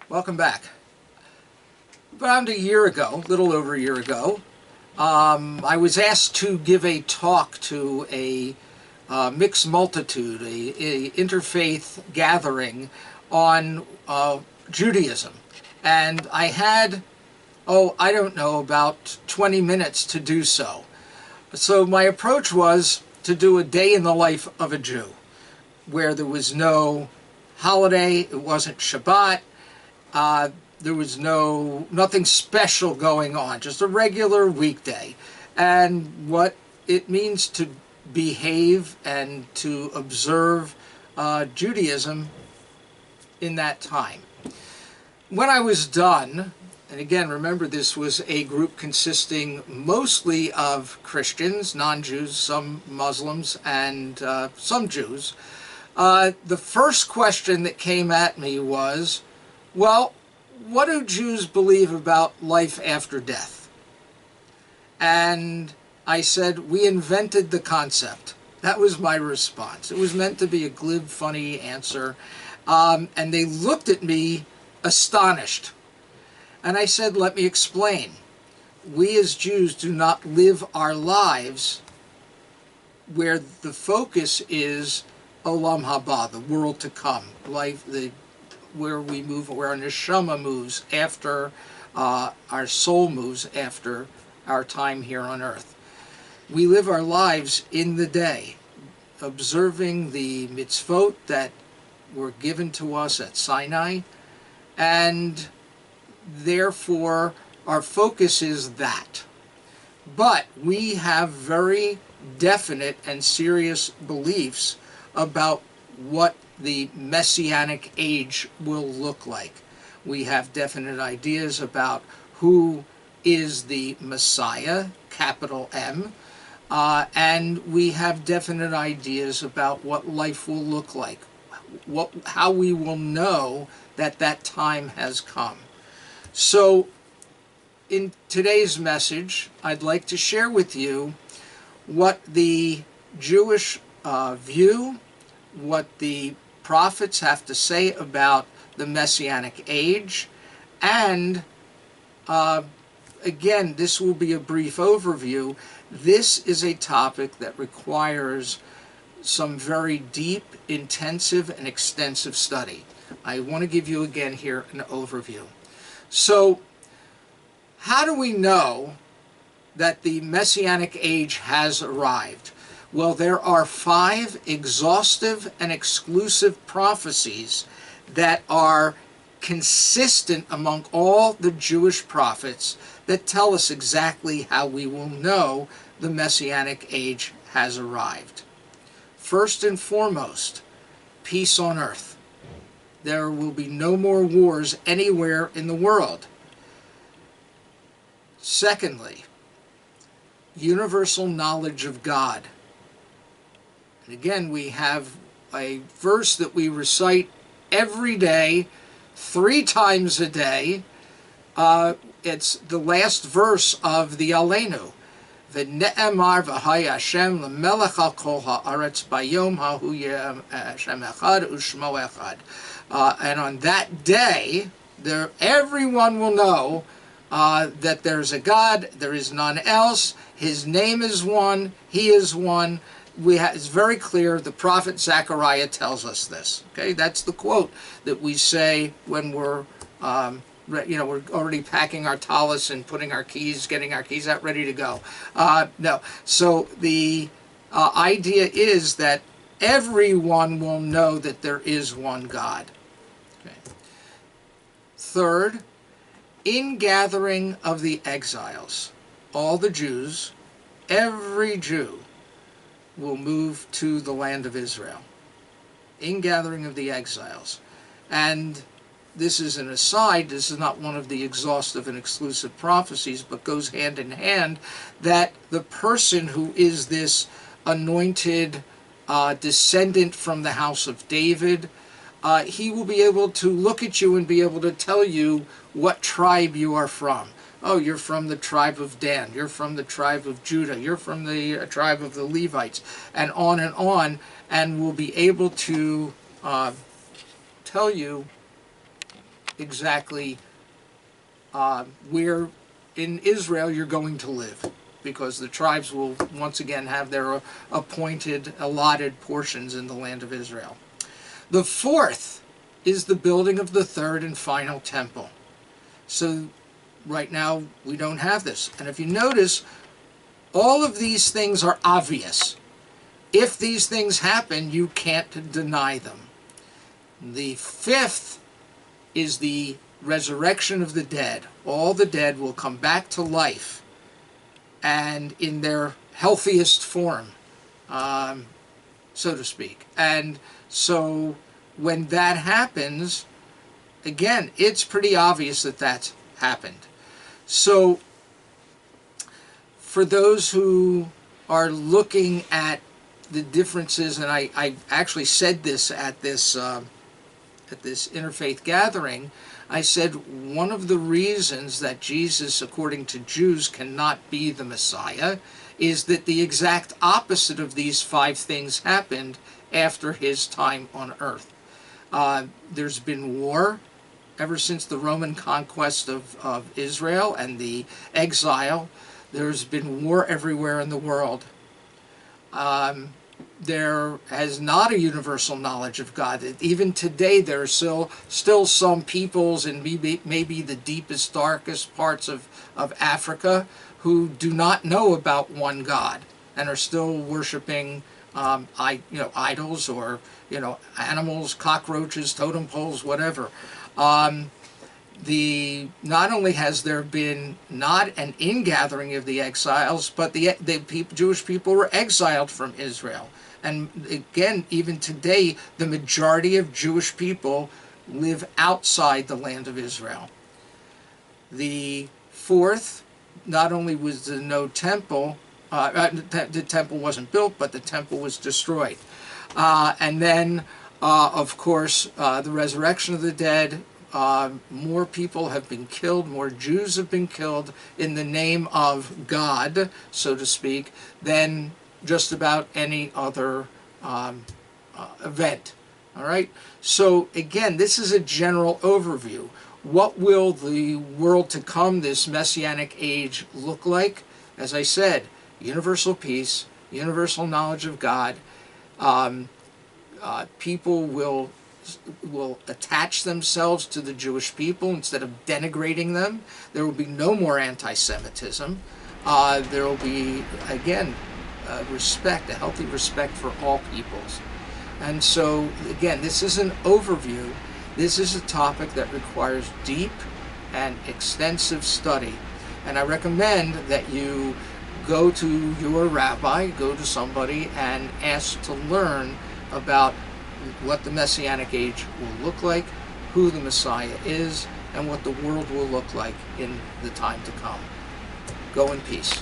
Welcome back. About a year ago, a little over a year ago, I was asked to give a talk to a mixed multitude, a interfaith gathering on Judaism. And I had, I don't know, about 20 minutes to do so. So my approach was to do a day in the life of a Jew, where there was no holiday, it wasn't Shabbat, there was nothing special going on, just a regular weekday. And what it means to behave and to observe Judaism in that time. When I was done, and again, remember this was a group consisting mostly of Christians, non-Jews, some Muslims, and some Jews, the first question that came at me was, well, what do Jews believe about life after death? And I said, we invented the concept. That was my response. It was meant to be a glib, funny answer. And they looked at me astonished. And I said, let me explain. We as Jews do not live our lives where the focus is Olam Haba, the world to come, life, where we move, where our neshama moves after our soul moves after our time here on earth. We live our lives in the day, observing the mitzvot that were given to us at Sinai, and therefore our focus is that. But we have very definite and serious beliefs about what the Messianic Age will look like. We have definite ideas about who is the Messiah, capital M, and we have definite ideas about what life will look like, how we will know that that time has come. So in today's message, I'd like to share with you what the Jewish view, what the prophets have to say about the Messianic Age, and again, this will be a brief overview. This is a topic that requires some very deep, intensive, and extensive study. I want to give you again here an overview. So, how do we know that the Messianic Age has arrived? Well, there are 5 exhaustive and exclusive prophecies that are consistent among all the Jewish prophets that tell us exactly how we will know the Messianic Age has arrived. First and foremost, peace on earth. There will be no more wars anywhere in the world. Secondly, universal knowledge of God. And again, we have a verse that we recite every day, 3 times a day. It's the last verse of the Aleinu. V'ne'emar v'haya Hashem l'melech al kol ha'aretz bayom ha'hu Hashem echad u'shmo echad. And on that day, everyone will know that there's a God, there is none else, His name is one, He is one. It's very clear, the prophet Zechariah tells us this. Okay, that's the quote that we say when we're we're already packing our talis and putting our keys, getting our keys out, ready to go. No, so the idea is that everyone will know that there is one God. Okay. Third, ingathering of the exiles. All the Jews, every Jew, will move to the land of Israel. Ingathering of the exiles. And this is an aside, this is not one of the exhaustive and exclusive prophecies, but goes hand in hand, that the person who is this anointed descendant from the house of David, he will be able to look at you and be able to tell you what tribe you are from. Oh, you're from the tribe of Dan, you're from the tribe of Judah, you're from the tribe of the Levites, and on, and will be able to tell you exactly where in Israel you're going to live, because the tribes will once again have their appointed, allotted portions in the land of Israel. The fourth is the building of the third and final temple. So right now we don't have this. And if you notice, all of these things are obvious. If these things happen, you can't deny them. The fifth is the resurrection of the dead. All the dead will come back to life, and in their healthiest form, so to speak. And so when that happens, again, it's pretty obvious that that's happened. So for those who are looking at the differences, and I actually said this at this interfaith gathering, I said one of the reasons that Jesus, according to Jews, cannot be the Messiah is that the exact opposite of these five things happened after his time on earth. There's been war ever since the Roman conquest of Israel and the exile. There's been war everywhere in the world. There has not a universal knowledge of God. Even today, there are still some peoples in maybe the deepest, darkest parts of Africa who do not know about one God and are still worshiping idols, or animals, cockroaches, totem poles, whatever. Not only has there been not an ingathering of the exiles, but the Jewish people were exiled from Israel. And again, even today, the majority of Jewish people live outside the land of Israel. The fourth, not only was there no temple, the temple wasn't built, but the temple was destroyed. And then, of course, the resurrection of the dead. More people have been killed, more Jews have been killed in the name of God, so to speak, than just about any other event. All right? So again, this is a general overview. What will the world to come, this Messianic age, look like? As I said, universal peace, universal knowledge of God. People will attach themselves to the Jewish people instead of denigrating them. There will be no more anti-Semitism. There will be, again, respect, a healthy respect for all peoples. And so, again, this is an overview. This is a topic that requires deep and extensive study. And I recommend that you go to your rabbi, go to somebody, and ask to learn about what the Messianic age will look like, who the Messiah is, and what the world will look like in the time to come. Go in peace.